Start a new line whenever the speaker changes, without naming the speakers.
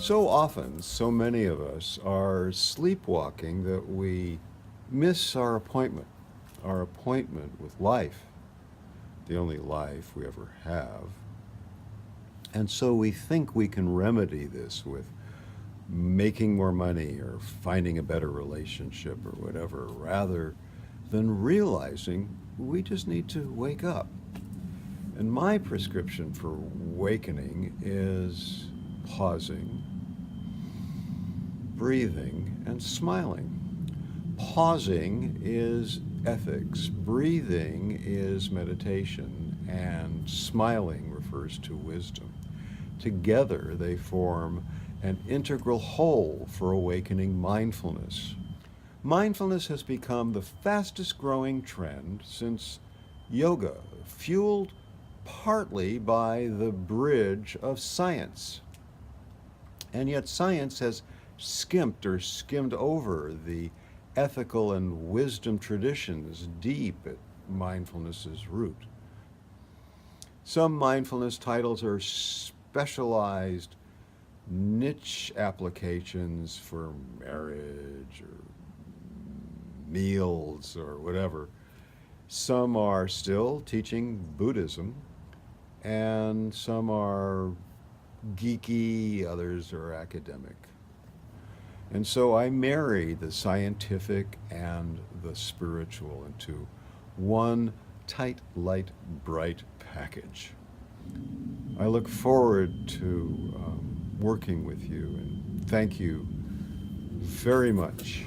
So often, so many of us are sleepwalking that we miss our appointment with life, the only life we ever have. And so we think we can remedy this with making more money or finding a better relationship or whatever, rather than realizing we just need to wake up. And my prescription for awakening is pausing, breathing, and smiling. Pausing is ethics, breathing is meditation, and smiling refers to wisdom. Together, they form an integral whole for awakening mindfulness. Mindfulness has become the fastest growing trend since yoga, fueled partly by the bridge of science. And yet, science has skimmed over the ethical and wisdom traditions deep at mindfulness's root. Some mindfulness titles are specialized niche applications for marriage or meals or whatever. Some are still teaching Buddhism, and some are geeky, others are academic. And so I marry the scientific and the spiritual into one tight, light, bright package. I look forward to working with you, and thank you very much.